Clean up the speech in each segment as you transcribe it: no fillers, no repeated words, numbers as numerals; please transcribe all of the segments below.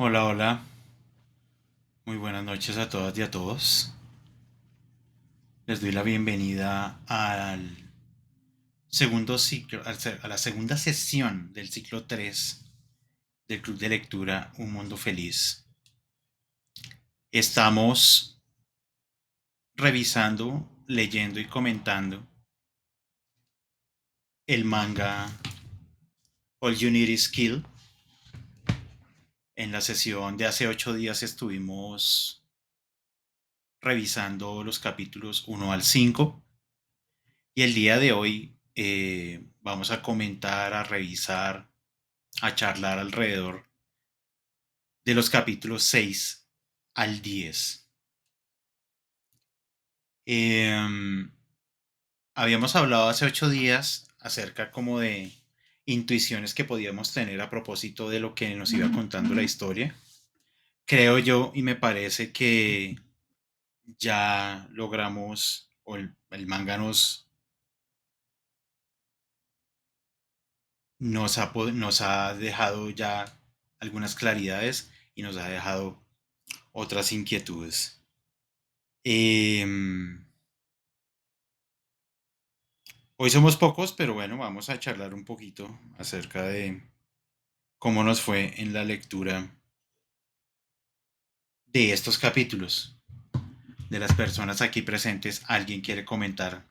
Hola, hola. Muy buenas noches a todas y a todos. Les doy la bienvenida al segundo ciclo, a la segunda sesión del ciclo 3 del Club de Lectura Un Mundo Feliz. Estamos revisando, leyendo y comentando el manga All You Need Is Kill. En la sesión de hace 8 días estuvimos revisando los capítulos 1 al 5. Y el día de hoy vamos a comentar, a revisar, a charlar alrededor de los capítulos 6 al 10. Eh, Habíamos hablado hace 8 días acerca como de intuiciones que podíamos tener a propósito de lo que nos iba contando la historia. Creo yo y me parece que ya logramos, o el manga nos ha dejado ya algunas claridades y nos ha dejado otras inquietudes. Em, Hoy somos pocos, pero bueno, vamos a charlar un poquito acerca de cómo nos fue en la lectura de estos capítulos. De las personas aquí presentes, ¿alguien quiere comentar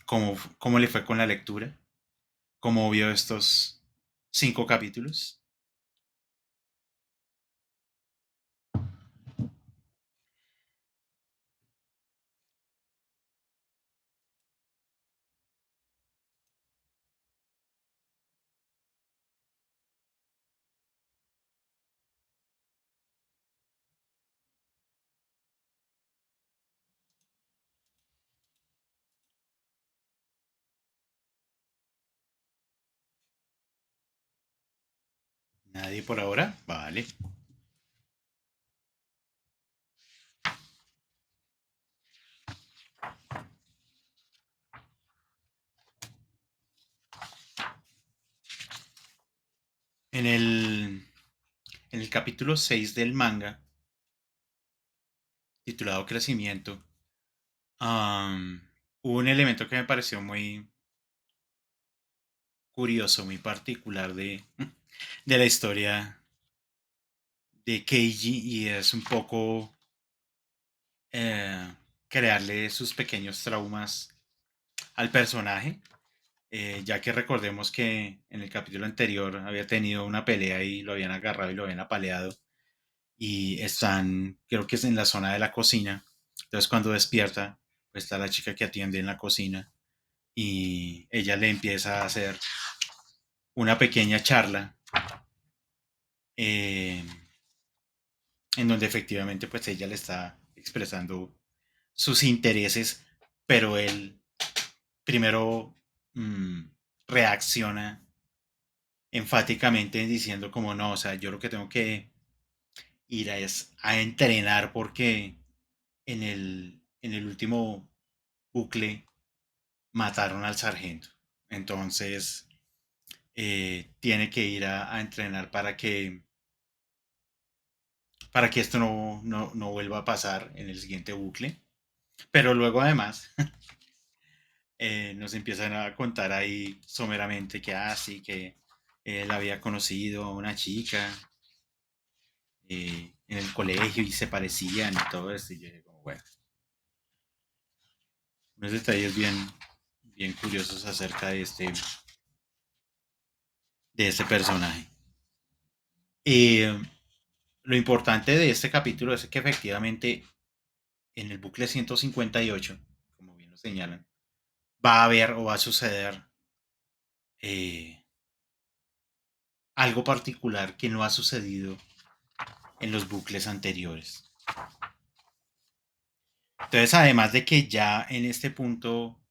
cómo le fue con la lectura? ¿Cómo vio estos 5 capítulos? Nadie por ahora. Vale. En en el capítulo 6 del manga, titulado Crecimiento, um, hubo un elemento que me pareció muy curioso, muy particular de la historia de Keiji, y es un poco eh, crearle sus pequeños traumas al personaje, ya que recordemos que en el capítulo anterior había tenido una pelea y lo habían agarrado y lo habían apaleado, y están, creo que es en la zona de la cocina. Entonces cuando despierta, pues está la chica que atiende en la cocina y ella le empieza a hacer una pequeña charla, eh, en donde efectivamente pues ella le está expresando sus intereses, pero él primero mmm, reacciona enfáticamente diciendo como no, o sea, yo lo que tengo que ir es a entrenar porque en el último bucle mataron al sargento. Entonces tiene que ir a entrenar para que esto no vuelva a pasar en el siguiente bucle. Pero luego además nos empiezan a contar ahí someramente que sí, que él había conocido a una chica en el colegio y se parecían y todo esto. Y yo dije como, bueno, unos detalles bien curiosos acerca de este personaje. Eh, lo importante de este capítulo es que efectivamente en el bucle 158, como bien lo señalan, va a haber o va a suceder eh, algo particular que no ha sucedido en los bucles anteriores. Entonces, además de que ya en este punto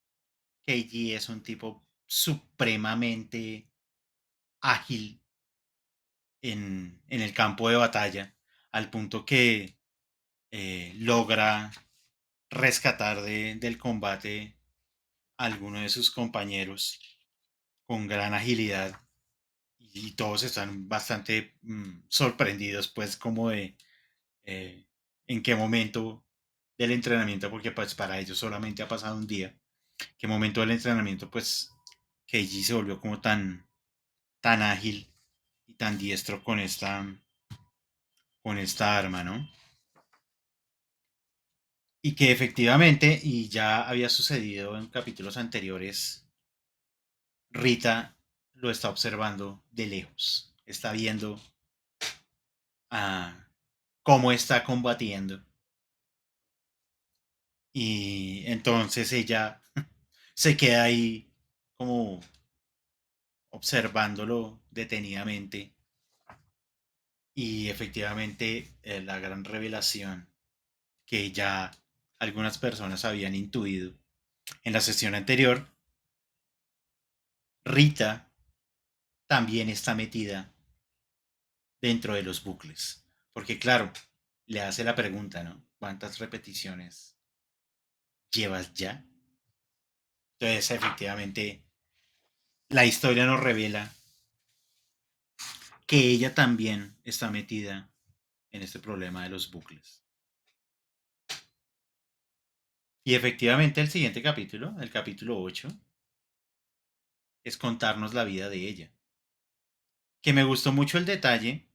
Keiji es un tipo supremamente ágil en el campo de batalla, al punto que logra rescatar del combate a alguno de sus compañeros con gran agilidad y todos están bastante sorprendidos, pues, como de eh, en qué momento del entrenamiento, porque pues para ellos solamente ha pasado un día, qué momento del entrenamiento, pues, Keiji se volvió como tan ágil y tan diestro con esta arma, ¿no? Y que efectivamente, y ya había sucedido en capítulos anteriores, Rita lo está observando de lejos, está viendo a cómo está combatiendo y entonces ella se queda ahí como observándolo detenidamente y efectivamente la gran revelación que ya algunas personas habían intuido en la sesión anterior, Rita también está metida dentro de los bucles. Porque claro, le hace la pregunta, ¿no? ¿Cuántas repeticiones llevas ya? Entonces, efectivamente, la historia nos revela que ella también está metida en este problema de los bucles. Y efectivamente el siguiente capítulo, el capítulo 8, es contarnos la vida de ella. Que me gustó mucho el detalle,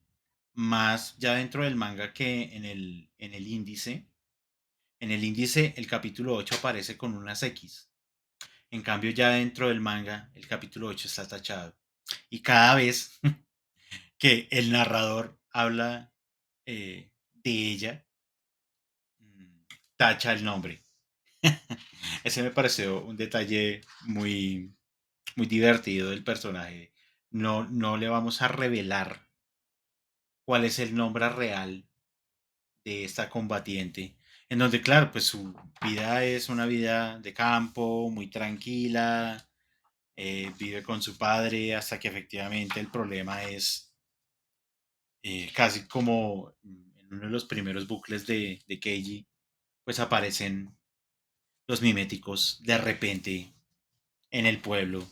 más ya dentro del manga que en el índice. En el índice el capítulo 8 aparece con unas X. En cambio ya dentro del manga el capítulo 8 está tachado. Y cada vez que el narrador habla de ella, tacha el nombre. Ese me pareció un detalle muy divertido del personaje. No le vamos a revelar cuál es el nombre real de esta combatiente. En donde, claro, pues su vida es una vida de campo, muy tranquila, vive con su padre hasta que efectivamente el problema es casi como en uno de los primeros bucles de Keiji, pues aparecen los miméticos de repente en el pueblo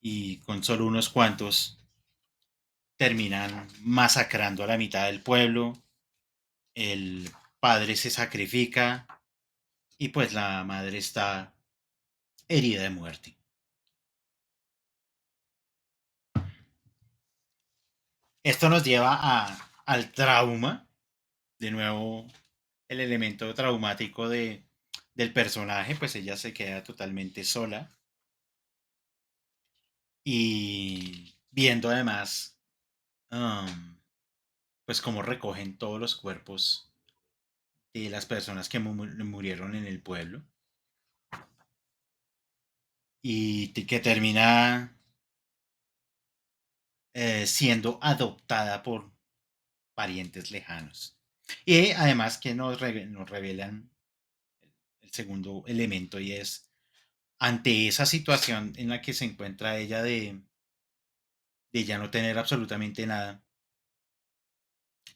y con solo unos cuantos terminan masacrando a la mitad del pueblo, el padre se sacrifica y pues la madre está herida de muerte. Esto nos lleva al trauma, de nuevo el elemento traumático del personaje, pues ella se queda totalmente sola y viendo además um, pues cómo recogen todos los cuerpos de las personas que murieron en el pueblo y que termina siendo adoptada por parientes lejanos. Y además que nos revelan el segundo elemento y es ante esa situación en la que se encuentra ella de ya no tener absolutamente nada,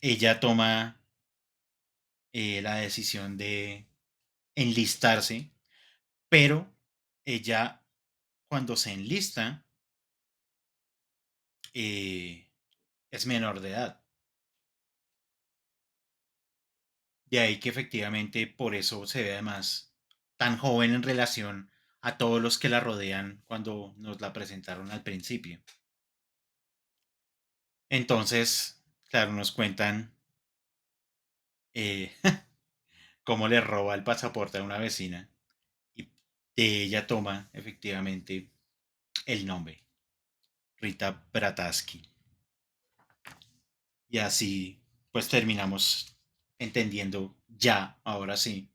ella toma la decisión de enlistarse, pero ella cuando se enlista eh, es menor de edad. De ahí que efectivamente por eso se ve además tan joven en relación a todos los que la rodean cuando nos la presentaron al principio. Entonces, claro, nos cuentan eh, cómo le roba el pasaporte a una vecina y de ella toma efectivamente el nombre, Rita Brataski. Y así pues terminamos entendiendo ya, ahora sí,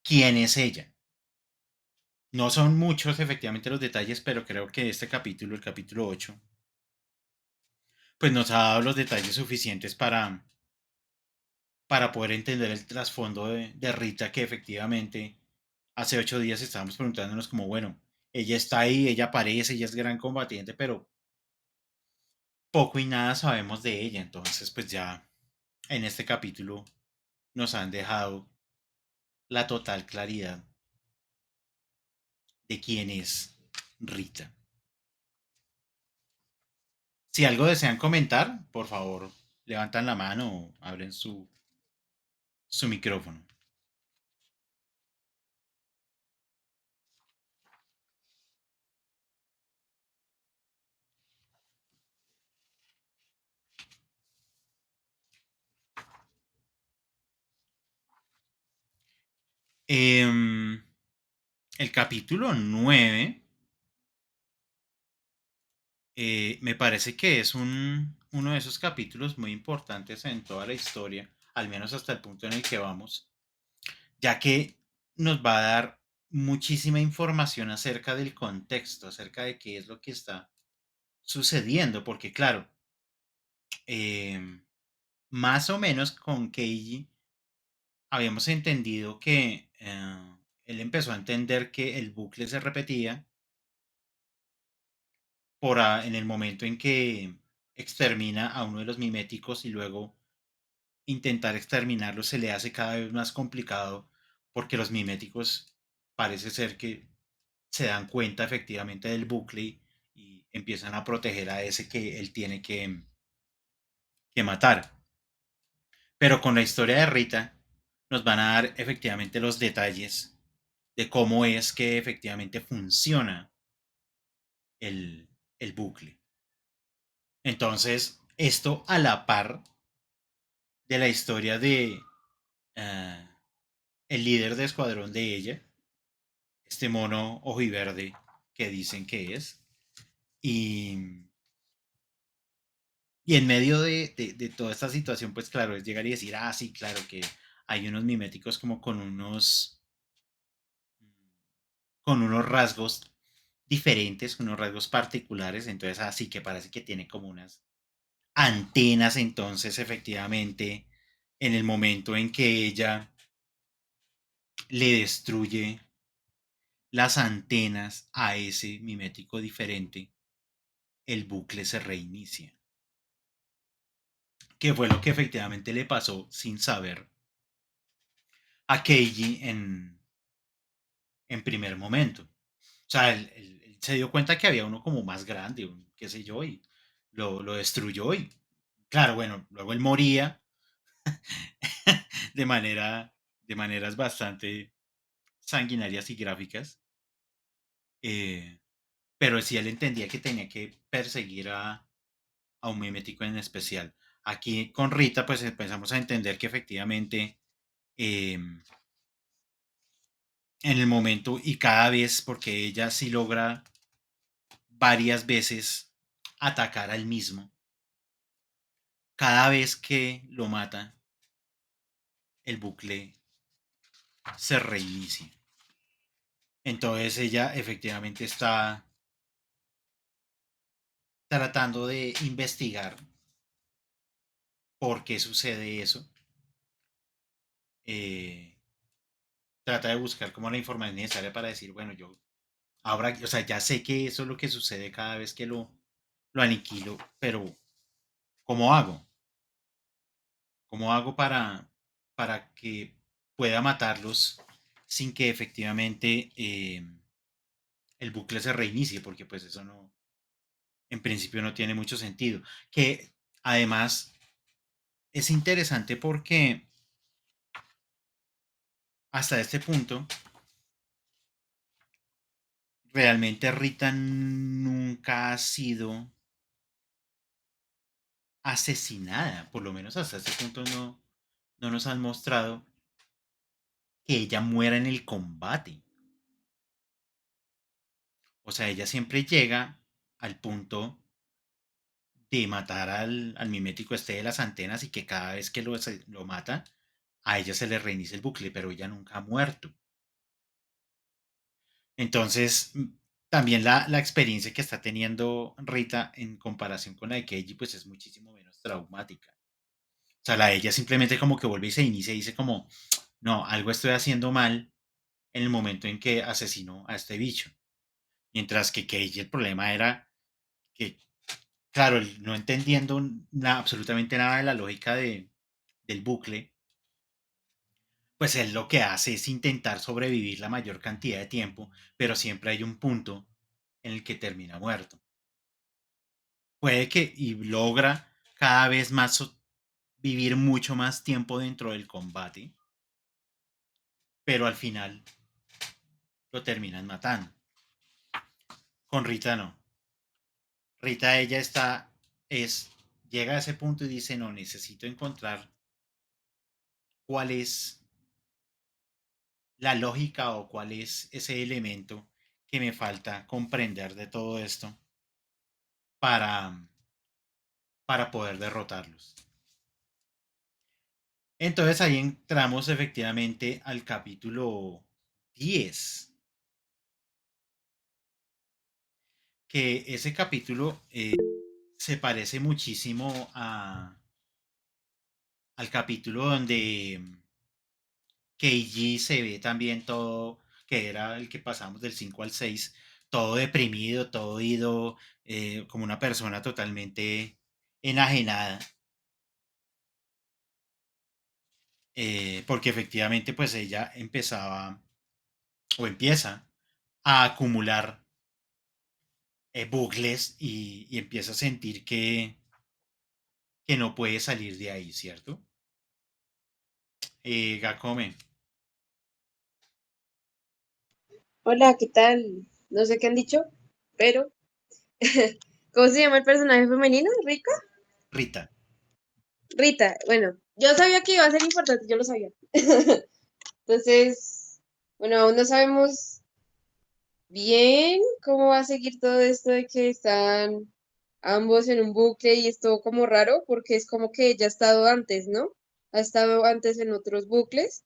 quién es ella. No son muchos efectivamente los detalles, pero creo que este capítulo, el capítulo 8, pues nos ha dado los detalles suficientes para poder entender el trasfondo de Rita, que efectivamente hace 8 días estábamos preguntándonos como, bueno, ella está ahí, ella aparece, ella es gran combatiente, pero poco y nada sabemos de ella. Entonces, pues ya en este capítulo nos han dejado la total claridad de quién es Rita. Si algo desean comentar, por favor, levantan la mano o abren su micrófono. Em, el capítulo 9 me parece que es uno de esos capítulos muy importantes en toda la historia, al menos hasta el punto en el que vamos, ya que nos va a dar muchísima información acerca del contexto, acerca de qué es lo que está sucediendo, porque claro, más o menos con Keiji habíamos entendido que él empezó a entender que el bucle se repetía en el momento en que extermina a uno de los miméticos y luego intentar exterminarlo se le hace cada vez más complicado porque los miméticos parece ser que se dan cuenta efectivamente del bucle y empiezan a proteger a ese que él tiene que matar. Pero con la historia de Rita nos van a dar efectivamente los detalles de cómo es que efectivamente funciona el, el bucle. Entonces, esto a la par de la historia de uh, el líder de escuadrón de ella, este mono ojiverde que dicen que es, y, y en medio de toda esta situación, pues claro, es llegar y decir, ah, sí, claro que hay unos miméticos como con unos rasgos diferentes, unos rasgos particulares, entonces así que parece que tiene como unas antenas, entonces efectivamente en el momento en que ella le destruye las antenas a ese mimético diferente, el bucle se reinicia. Que fue lo que efectivamente le pasó sin saber a Keiji en primer momento. O sea, él se dio cuenta que había uno como más grande, qué sé yo, y lo destruyó. Y claro, bueno, luego él moría de, manera, de maneras bastante sanguinarias y gráficas. eh, pero sí él entendía que tenía que perseguir a un mimético en especial. Aquí con Rita, pues empezamos a entender que efectivamente eh, en el momento y cada vez, porque ella sí logra varias veces atacar al mismo, cada vez que lo mata, el bucle se reinicia. Entonces ella efectivamente está tratando de investigar por qué sucede eso. Eh, Trata de buscar como la información necesaria para decir, bueno, yo ahora, o sea, ya sé que eso es lo que sucede cada vez que lo aniquilo, pero ¿cómo hago? ¿Cómo hago para que pueda matarlos sin que efectivamente el bucle se reinicie? Porque pues eso no, en principio no tiene mucho sentido. Que además es interesante porque hasta este punto realmente Rita nunca ha sido asesinada, por lo menos hasta este punto no nos han mostrado que ella muera en el combate. O sea, ella siempre llega al punto de matar al mimético este de las antenas y que cada vez que lo mata, a ella se le reinicia el bucle, pero ella nunca ha muerto. Entonces, también la experiencia que está teniendo Rita en comparación con la de Keiji, pues es muchísimo menos traumática. O sea, la de ella simplemente como que vuelve y se inicia y dice como, no, algo estoy haciendo mal en el momento en que asesinó a este bicho. Mientras que Keiji el problema era que, claro, no entendiendo absolutamente nada de la lógica del bucle, pues él lo que hace es intentar sobrevivir la mayor cantidad de tiempo, pero siempre hay un punto en el que termina muerto. puede que y logra cada vez más vivir mucho más tiempo dentro del combate, pero al final lo terminan matando. Con Rita no. Rita ella llega a ese punto y dice, no, necesito encontrar cuál es la lógica o cuál es ese elemento que me falta comprender de todo esto para, para poder derrotarlos. Entonces ahí entramos efectivamente al capítulo 10, que ese capítulo se parece muchísimo al capítulo donde Keiji se ve también todo, que era el que pasamos del 5 al 6, todo deprimido, todo ido, como una persona totalmente enajenada, porque efectivamente pues ella empezaba o empieza a acumular bucles y empieza a sentir que no puede salir de ahí, ¿cierto? Gakome, Hola, ¿qué tal? No sé qué han dicho, pero ¿cómo se llama el personaje femenino? ¿Rika? Rita. Rita. Bueno, yo sabía que iba a ser importante, yo lo sabía. Entonces, bueno, aún no sabemos bien cómo va a seguir todo esto de que están ambos en un bucle y es todo como raro porque es como que ella ha estado antes, ¿no? Ha estado antes en otros bucles,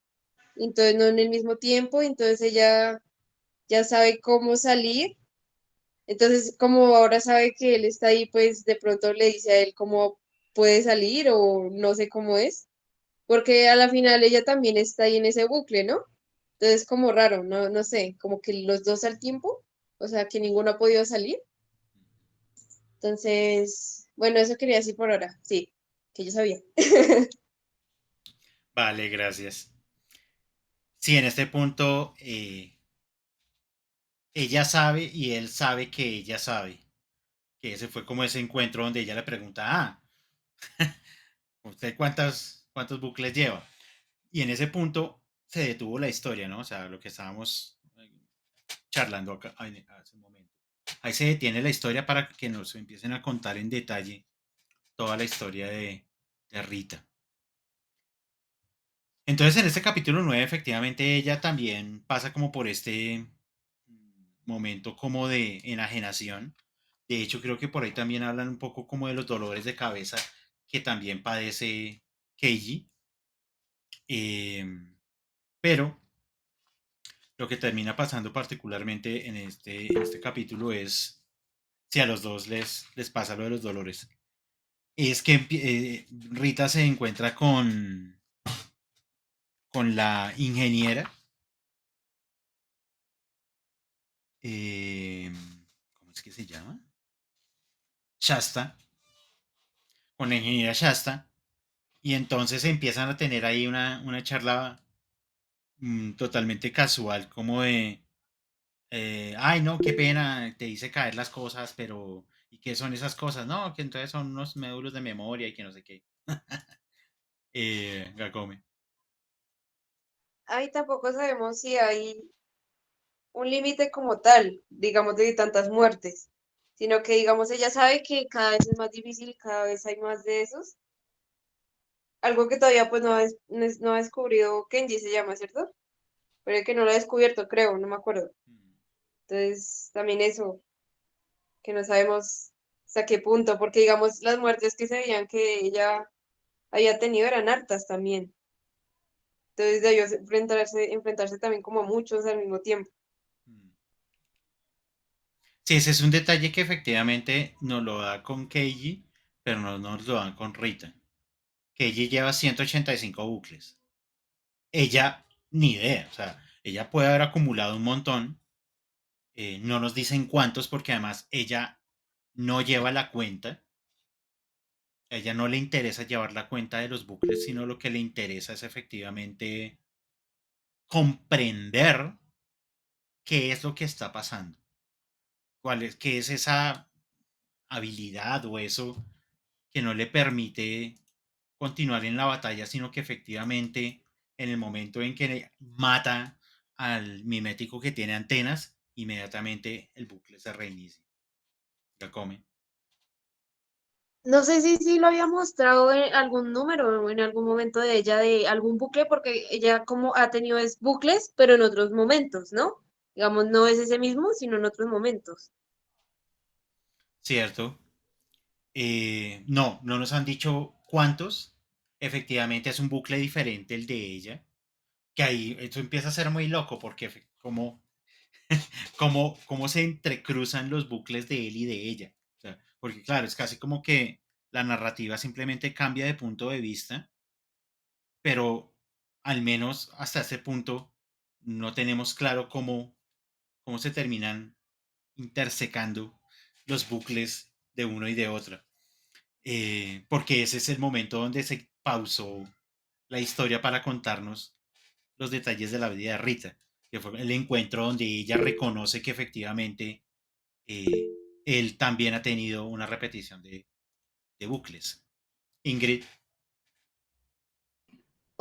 entonces no en el mismo tiempo, entonces ella ya sabe cómo salir. Entonces, como ahora sabe que él está ahí, pues de pronto le dice a él cómo puede salir o no sé cómo es, porque a la final ella también está ahí en ese bucle, ¿no? Entonces, como raro, no, no sé, como que los dos al tiempo, o sea, que ninguno ha podido salir. Entonces, bueno, eso quería decir por ahora, sí, que yo sabía. Vale, gracias. Sí, en este punto ella sabe y él sabe que ella sabe. Que ese fue como ese encuentro donde ella le pregunta, ¿usted cuántos bucles lleva? Y en ese punto se detuvo la historia, ¿no? O sea, lo que estábamos charlando acá hace un momento. Ahí se detiene la historia para que nos empiecen a contar en detalle toda la historia de Rita. Entonces, en este capítulo 9 efectivamente, ella también pasa como por este momento como de enajenación. De hecho, creo que por ahí también hablan un poco como de los dolores de cabeza que también padece Keiji. Eh, pero lo que termina pasando particularmente en este capítulo es, si a los dos les pasa lo de los dolores, es que Rita se encuentra con la ingeniera, eh, ¿cómo es que se llama? Shasta, con la ingeniera Shasta, y entonces empiezan a tener ahí una charla totalmente casual, como de, ay, no, qué pena, te hice caer las cosas, pero ¿y qué son esas cosas? No, que entonces son unos módulos de memoria y que no sé qué. Gakome. Ahí tampoco sabemos si hay un límite como tal, digamos, de tantas muertes, sino que, digamos, ella sabe que cada vez es más difícil, cada vez hay más de esos. Algo que todavía pues no ha descubrido Kenji se llama, ¿cierto? Pero que no lo ha descubierto, creo, no me acuerdo. Entonces, también eso, que no sabemos hasta qué punto, porque digamos, las muertes que se veían que ella había tenido eran hartas también. Entonces debió enfrentarse también como a muchos al mismo tiempo. Sí, ese es un detalle que efectivamente nos lo da con Keiji, pero no nos lo dan con Rita. Keiji lleva 185 bucles. Ella, ni idea, o sea, ella puede haber acumulado un montón, no nos dicen cuántos porque además ella no lleva la cuenta, a ella no le interesa llevar la cuenta de los bucles, sino lo que le interesa es efectivamente comprender qué es lo que está pasando, qué es esa habilidad o eso que no le permite continuar en la batalla, sino que efectivamente en el momento en que mata al mimético que tiene antenas, inmediatamente el bucle se reinicia. Ya come. No sé si lo había mostrado en algún número o en algún momento de ella, de algún bucle, porque ella como ha tenido es bucles, pero en otros momentos, ¿no? Digamos, no es ese mismo, sino en otros momentos. ¿Cierto? No, no nos han dicho cuántos. Efectivamente es un bucle diferente el de ella. Que ahí esto empieza a ser muy loco porque como se entrecruzan los bucles de él y de ella. O sea, porque claro, es casi como que la narrativa simplemente cambia de punto de vista, pero al menos hasta ese punto no tenemos claro cómo se terminan intersecando los bucles de uno y de otro. Porque ese es el momento donde se pausó la historia para contarnos los detalles de la vida de Rita, que fue el encuentro donde ella reconoce que efectivamente eh, él también ha tenido una repetición de bucles. Ingrid,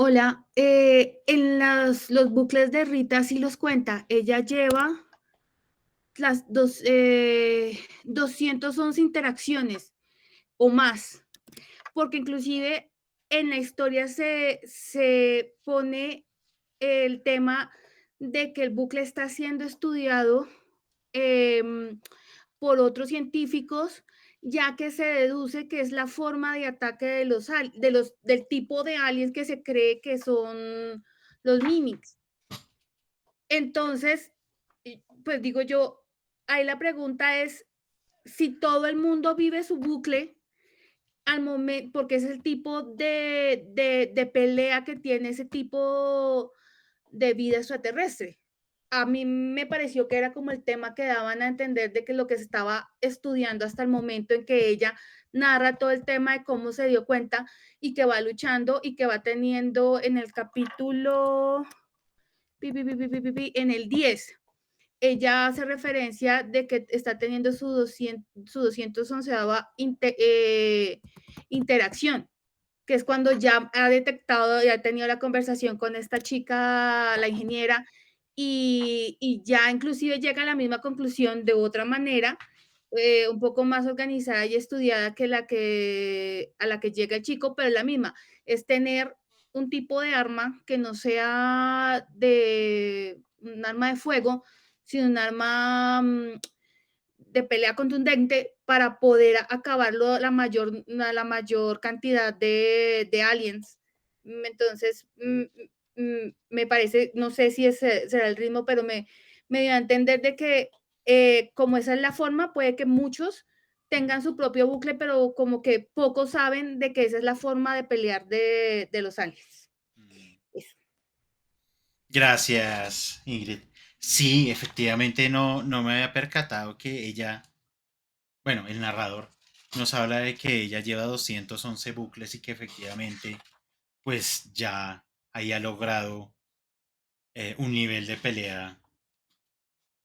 Hola, en los bucles de Rita sí los cuenta. Ella lleva las 211 interacciones o más, porque inclusive en la historia se pone el tema de que el bucle está siendo estudiado em, por otros científicos, ya que se deduce que es la forma de ataque del tipo de aliens que se cree que son los Mimics. Entonces, pues digo yo, ahí la pregunta es si todo el mundo vive su bucle al momento, porque es el tipo de pelea que tiene ese tipo de vida extraterrestre. A mí me pareció que era como el tema que daban a entender de que lo que se estaba estudiando hasta el momento en que ella narra todo el tema de cómo se dio cuenta y que va luchando y que va teniendo en el capítulo, en el 10 ella hace referencia de que está teniendo su 211 interacción, que es cuando ya ha detectado, ya ha tenido la conversación con esta chica, la ingeniera, y ya inclusive llega a la misma conclusión de otra manera, un poco más organizada y estudiada que a la que llega el chico, pero es la misma, es tener un tipo de arma que no sea de un arma de fuego, sino un arma de pelea contundente para poder acabarlo la mayor cantidad de aliens. Entonces, me parece, no sé si ese será el ritmo, pero me dio a entender de que como esa es la forma, puede que muchos tengan su propio bucle, pero como que pocos saben de que esa es la forma de pelear de los aliens. Eso. gracias, Ingrid. Sí, efectivamente no me había percatado que ella, bueno, el narrador nos habla de que ella lleva 211 bucles y que efectivamente pues ya haya logrado un nivel de pelea,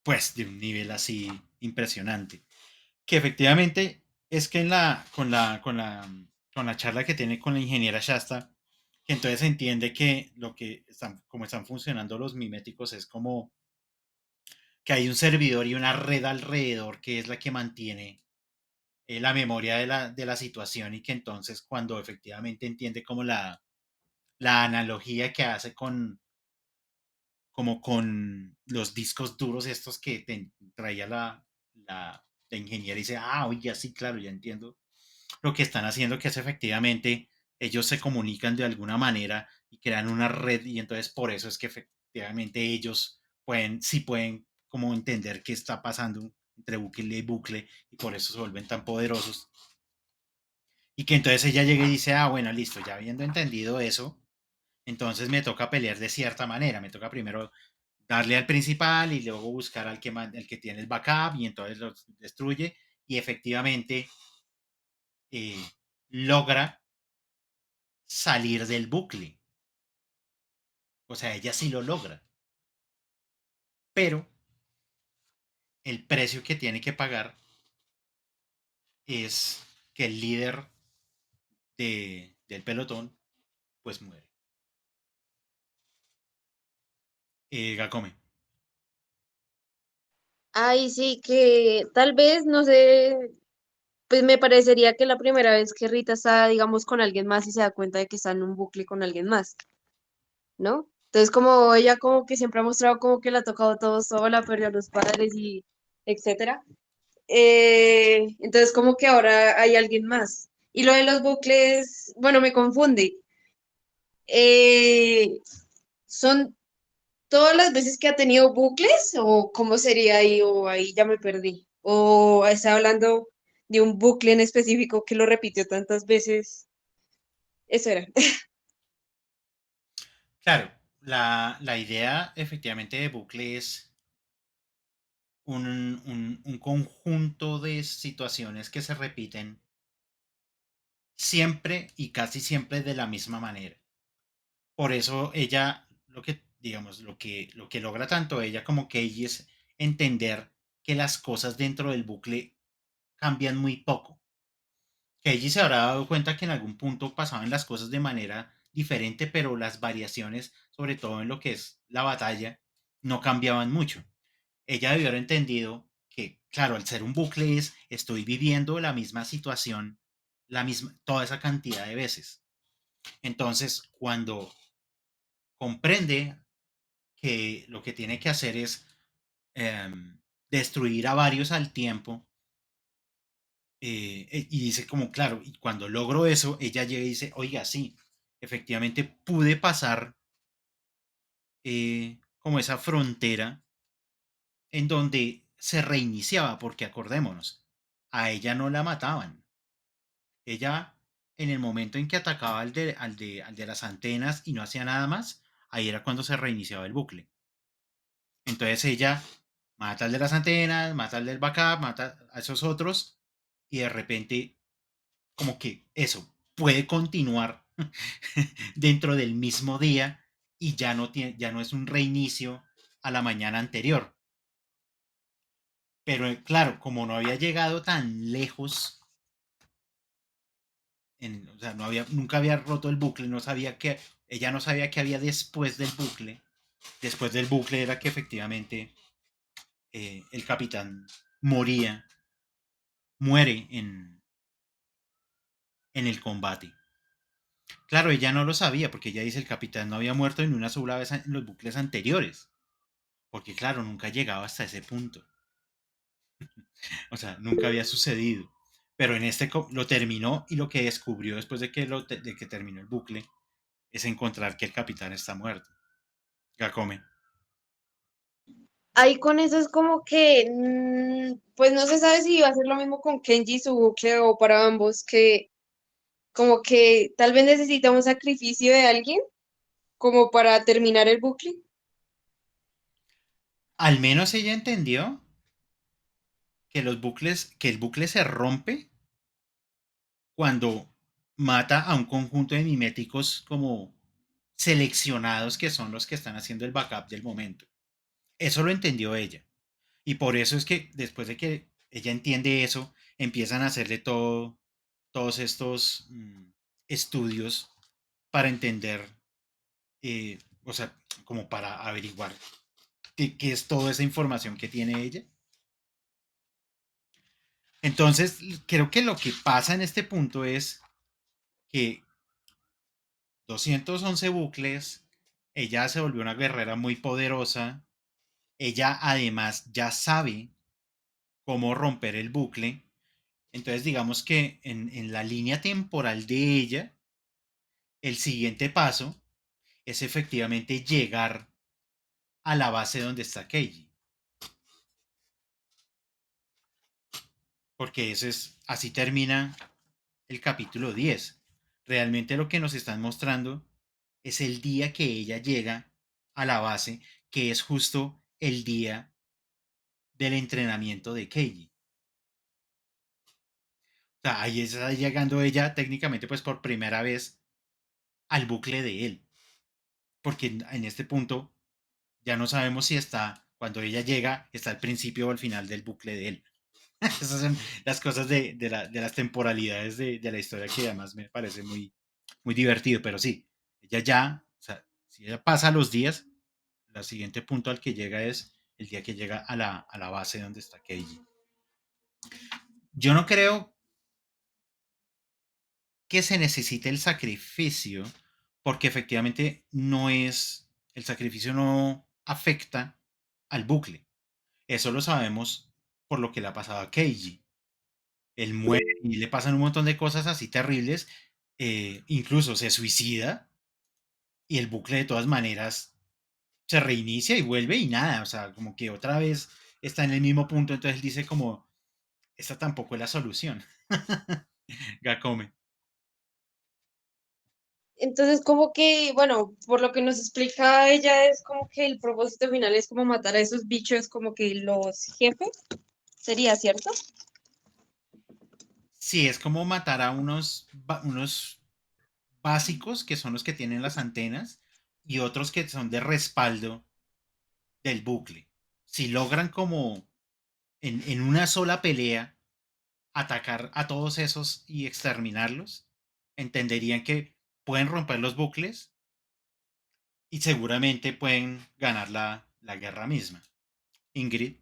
pues de un nivel así impresionante. Que efectivamente es que con la charla que tiene con la ingeniera Shasta, que entonces se entiende que como están funcionando los miméticos es como que hay un servidor y una red alrededor que es la que mantiene la memoria de la situación y que entonces cuando efectivamente entiende como la analogía que hace como con los discos duros estos que traía la ingeniera y dice, ah, oye, sí, claro, ya entiendo lo que están haciendo, que es efectivamente ellos se comunican de alguna manera y crean una red y entonces por eso es que efectivamente ellos sí pueden como entender qué está pasando entre bucle y bucle y por eso se vuelven tan poderosos. Y que entonces ella llega y dice, ah, bueno, listo, ya habiendo entendido eso, entonces me toca pelear de cierta manera, me toca primero darle al principal y luego buscar el que tiene el backup y entonces lo destruye y efectivamente eh, logra salir del bucle. O sea, ella sí lo logra, pero el precio que tiene que pagar es que el líder del pelotón pues muere. Gakome. Ay, sí, que tal vez, no sé, pues me parecería que la primera vez que Rita está, digamos, con alguien más y se da cuenta de que está en un bucle con alguien más, ¿no? Entonces, como ella como que siempre ha mostrado como que la ha tocado todo sola, perdió a los padres y etcétera. Entonces, como que ahora hay alguien más. Y lo de los bucles, bueno, me confunde. Eh, ¿Son todas las veces que ha tenido bucles o cómo sería ahí o ahí ya me perdí? ¿O está hablando de un bucle en específico que lo repitió tantas veces? Eso era. Claro, la idea efectivamente de bucle es un conjunto de situaciones que se repiten siempre y casi siempre de la misma manera. Por eso ella, lo que, digamos, lo que logra tanto ella como Keiji es entender que las cosas dentro del bucle cambian muy poco. Keiji se habrá dado cuenta que en algún punto pasaban las cosas de manera diferente, pero las variaciones, sobre todo en lo que es la batalla, no cambiaban mucho. Ella debió haber entendido que, claro, al ser un bucle es, estoy viviendo la misma situación, toda esa cantidad de veces. Entonces, cuando comprende que lo que tiene que hacer es eh, destruir a varios al tiempo, y dice como, claro, y cuando logro eso, ella llega y dice, oiga, sí, efectivamente pude pasar como esa frontera en donde se reiniciaba, porque acordémonos, a ella no la mataban. Ella, en el momento en que atacaba al de las antenas y no hacía nada más, ahí era cuando se reiniciaba el bucle. Entonces ella mata al de las antenas, mata al del backup, mata a esos otros, y de repente, como que eso puede continuar dentro del mismo día y ya no es un reinicio a la mañana anterior. Pero claro, como no había llegado tan lejos, o sea, nunca había roto el bucle, ella no sabía que había después del bucle. Después del bucle era que efectivamente el capitán moría, muere en el combate. Claro, ella no lo sabía porque ella dice el capitán no había muerto en una sola vez en los bucles anteriores. Porque claro, nunca llegaba hasta ese punto. O sea, nunca había sucedido. Pero en este lo terminó y lo que descubrió después de que terminó el bucle es encontrar que el capitán está muerto. Gakome. Ahí con eso es como que, pues no se sabe si va a ser lo mismo con Kenji y su bucle o para ambos, que como que tal vez necesita un sacrificio de alguien como para terminar el bucle. Al menos ella entendió que el bucle se rompe cuando mata a un conjunto de miméticos como seleccionados que son los que están haciendo el backup del momento. Eso lo entendió ella. Y por eso es que después de que ella entiende eso, empiezan a hacerle todos estos estudios para entender, o sea, como para averiguar qué es toda esa información que tiene ella. Entonces, creo que lo que pasa en este punto es que 211 bucles, ella se volvió una guerrera muy poderosa, ella además ya sabe cómo romper el bucle. Entonces, digamos que en la línea temporal de ella, el siguiente paso es efectivamente llegar a la base donde está Keiji. Porque así termina el capítulo 10. Realmente lo que nos están mostrando es el día que ella llega a la base, que es justo el día del entrenamiento de Keiji. O sea, ahí está llegando ella técnicamente pues por primera vez al bucle de él. Porque en este punto ya no sabemos si está, cuando ella llega, está al principio o al final del bucle de él. Esas son las cosas de las temporalidades de la historia que además me parece muy, muy divertido, pero sí, ella ya, o sea, si ella pasa los días, el siguiente punto al que llega es el día que llega a la base donde está Keiji. Yo no creo que se necesite el sacrificio, porque efectivamente no es, el sacrificio no afecta al bucle. Eso lo sabemos por lo que le ha pasado a Keiji. Él muere y le pasan un montón de cosas así terribles, incluso se suicida y el bucle de todas maneras se reinicia y vuelve y nada, o sea, como que otra vez está en el mismo punto, entonces él dice como, esta tampoco es la solución. Gakome. Entonces, como que, bueno, por lo que nos explica ella, es como que el propósito final es como matar a esos bichos, como que los jefes, sería, ¿cierto? Sí, es como matar a unos básicos que son los que tienen las antenas y otros que son de respaldo del bucle. Si logran como en una sola pelea atacar a todos esos y exterminarlos, entenderían que pueden romper los bucles y seguramente pueden ganar la guerra misma. Ingrid,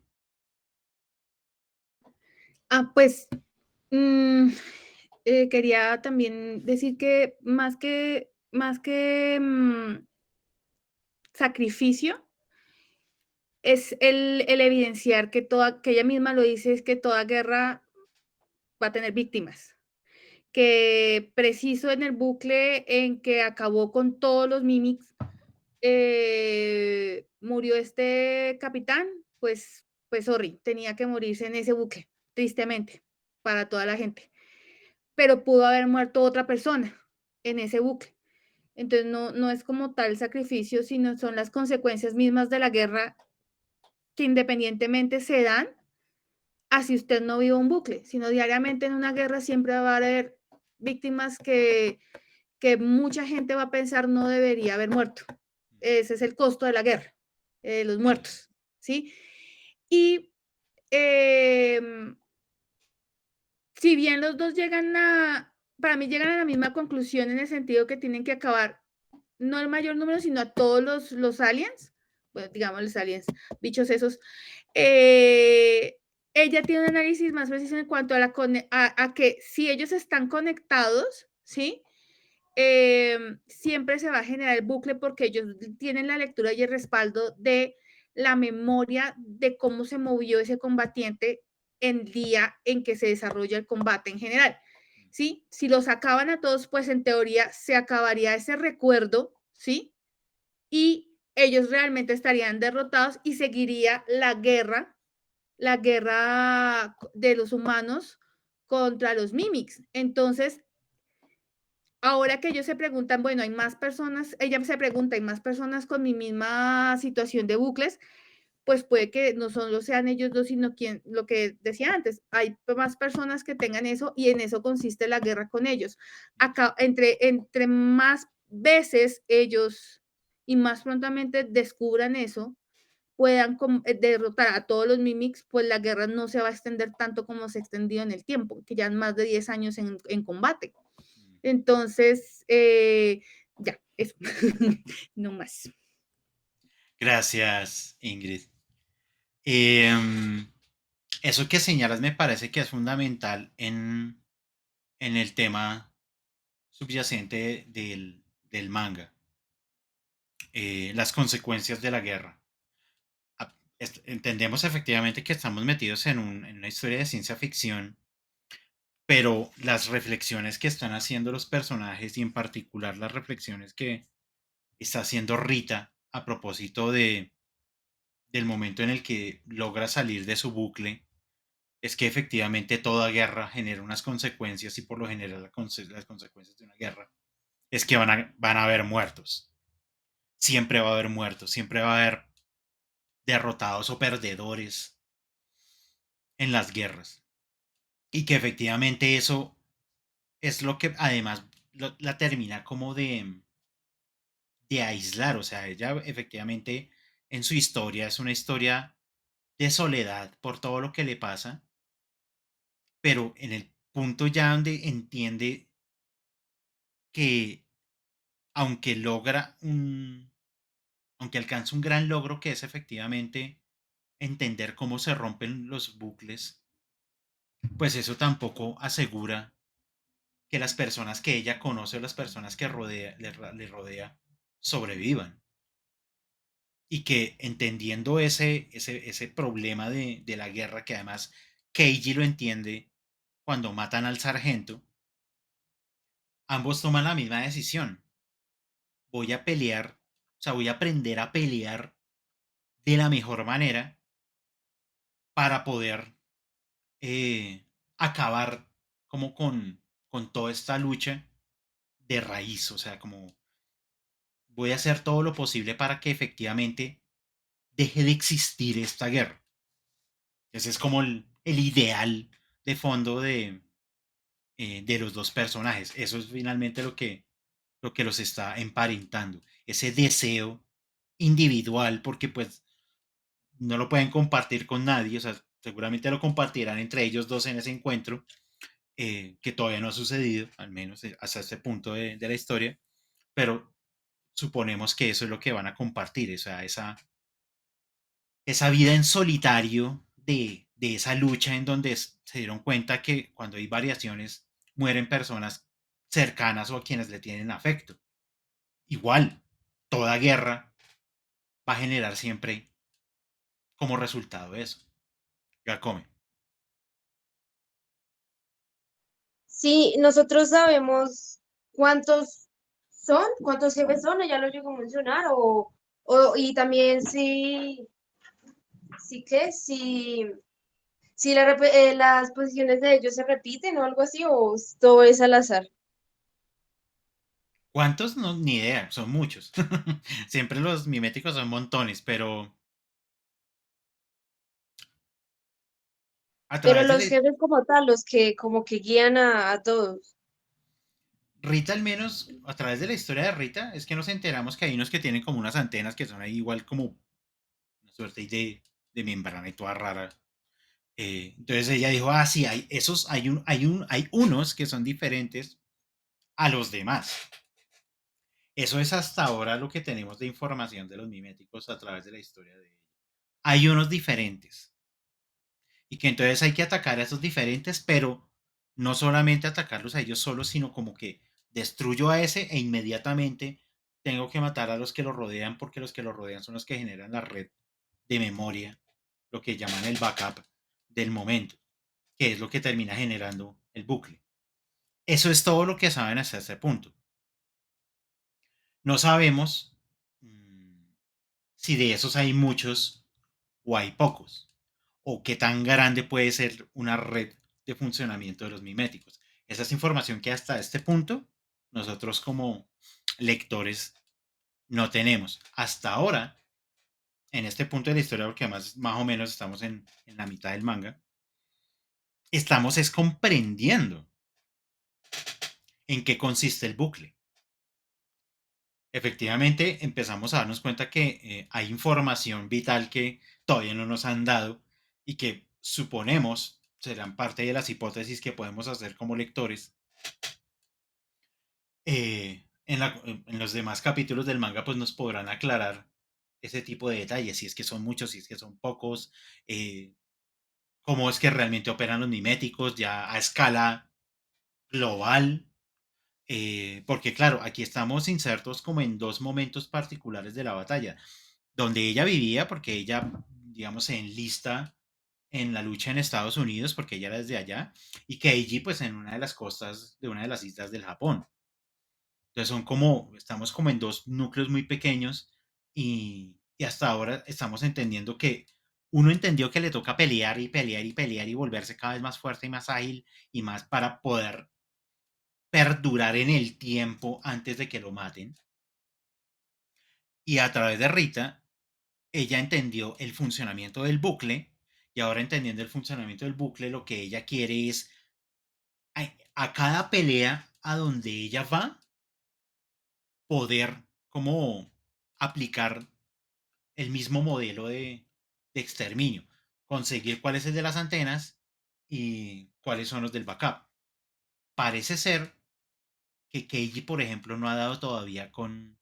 Pues mm, quería también decir que más que sacrificio, es el evidenciar que ella misma lo dice, es que toda guerra va a tener víctimas. Que preciso en el bucle en que acabó con todos los Mimics, murió este capitán, pues sorry, tenía que morirse en ese bucle, tristemente, para toda la gente. Pero pudo haber muerto otra persona en ese bucle. Entonces no es como tal sacrificio, sino son las consecuencias mismas de la guerra que independientemente se dan, así usted no viva un bucle, sino diariamente en una guerra siempre va a haber víctimas que mucha gente va a pensar no debería haber muerto. Ese es el costo de la guerra, los muertos, ¿sí? Y eh, si bien los dos para mí llegan a la misma conclusión en el sentido que tienen que acabar no el mayor número, sino a todos los aliens, bueno, digamos los aliens, bichos esos, eh, ella tiene un análisis más preciso en cuanto a que si ellos están conectados, ¿sí? Siempre se va a generar el bucle porque ellos tienen la lectura y el respaldo de la memoria de cómo se movió ese combatiente el día en que se desarrolla el combate en general. ¿Sí? Si los acaban a todos, pues en teoría se acabaría ese recuerdo, ¿sí? Y ellos realmente estarían derrotados y seguiría la guerra de los humanos contra los Mimics. Entonces, ahora que ellos se preguntan, bueno, hay más personas, ella se pregunta, hay más personas con mi misma situación de bucles, pues puede que no solo sean ellos dos, sino quien, lo que decía antes, hay más personas que tengan eso y en eso consiste la guerra con ellos. Acá, entre más veces ellos y más prontamente descubran eso, puedan derrotar a todos los Mimics, pues la guerra no se va a extender tanto como se ha extendido en el tiempo, que ya han más de 10 años en combate. Entonces, ya, eso. No más. gracias, Ingrid. Em, Eso que señalas me parece que es fundamental en el tema subyacente del manga, las consecuencias de la guerra. Entendemos efectivamente que estamos metidos en una historia de ciencia ficción, pero las reflexiones que están haciendo los personajes y en particular las reflexiones que está haciendo Rita a propósito del momento en el que logra salir de su bucle, es que efectivamente toda guerra genera unas consecuencias y por lo general las consecuencias de una guerra es que van a haber muertos. Siempre va a haber muertos, siempre va a haber derrotados o perdedores en las guerras. Y que efectivamente eso es lo que además la termina como de aislar. O sea, ella efectivamente en su historia es una historia de soledad por todo lo que le pasa, pero en el punto ya donde entiende que aunque logra un, aunque alcanza un gran logro que es efectivamente entender cómo se rompen los bucles, pues eso tampoco asegura que las personas que ella conoce o las personas que le rodea sobrevivan. Y que entendiendo ese problema de la guerra, que además Keiji lo entiende cuando matan al sargento, ambos toman la misma decisión. Voy a pelear, o sea, voy a aprender a pelear de la mejor manera para poder acabar como con toda esta lucha de raíz, o sea, como voy a hacer todo lo posible para que efectivamente deje de existir esta guerra. Ese es como el ideal de fondo de los dos personajes. Eso es finalmente lo que los está emparentando. Ese deseo individual, porque pues no lo pueden compartir con nadie, o sea, seguramente lo compartirán entre ellos dos en ese encuentro, que todavía no ha sucedido, al menos hasta este punto de la historia, pero suponemos que eso es lo que van a compartir, o sea, esa vida en solitario de esa lucha en donde se dieron cuenta que cuando hay variaciones mueren personas cercanas o a quienes le tienen afecto. Igual, toda guerra va a generar siempre como resultado eso. Ya come. Sí, nosotros sabemos cuántos son, cuántos jefes son, ella lo llegó a mencionar, y también si las posiciones de ellos se repiten o algo así, o todo es al azar. ¿Cuántos? No, ni idea, son muchos. Siempre los miméticos son montones, pero a Pero través de los jefes como tal, los que como que guían a todos. Rita, al menos a través de la historia de Rita, es que nos enteramos que hay unos que tienen como unas antenas que son ahí igual como una suerte de membrana y toda rara. Entonces ella dijo, ah, sí, hay esos, hay unos que son diferentes a los demás. Eso es hasta ahora lo que tenemos de información de los miméticos a través de la historia de ella. Hay unos diferentes. Y que entonces hay que atacar a esos diferentes, pero no solamente atacarlos a ellos solos, sino como que destruyo a ese e inmediatamente tengo que matar a los que lo rodean porque los que lo rodean son los que generan la red de memoria, lo que llaman el backup del momento, que es lo que termina generando el bucle. Eso es todo lo que saben hasta este punto. No sabemos si de esos hay muchos o hay pocos, o qué tan grande puede ser una red de funcionamiento de los miméticos. Esa es información que hasta este punto nosotros como lectores no tenemos. Hasta ahora, en este punto de la historia, porque además más o menos estamos en la mitad del manga, estamos es comprendiendo en qué consiste el bucle. Efectivamente, empezamos a darnos cuenta que hay información vital que todavía no nos han dado y que suponemos serán parte de las hipótesis que podemos hacer como lectores. En los demás capítulos del manga pues nos podrán aclarar ese tipo de detalles, si es que son muchos, si es que son pocos, eh, cómo es que realmente operan los miméticos ya a escala global, porque claro, aquí estamos insertos como en dos momentos particulares de la batalla, donde ella vivía, porque ella, digamos, se enlista en la lucha en Estados Unidos, porque ella era desde allá, y Keiji, pues, en una de las costas de una de las islas del Japón. Entonces son como, estamos como en dos núcleos muy pequeños y hasta ahora estamos entendiendo que uno entendió que le toca pelear y pelear y pelear y volverse cada vez más fuerte y más ágil y más para poder perdurar en el tiempo antes de que lo maten. Y a través de Rita, ella entendió el funcionamiento del bucle y ahora entendiendo el funcionamiento del bucle, lo que ella quiere es a cada pelea a donde ella va, poder como aplicar el mismo modelo de exterminio, conseguir cuál es el de las antenas y cuáles son los del backup. Parece ser que Keiji, por ejemplo, no ha dado todavía con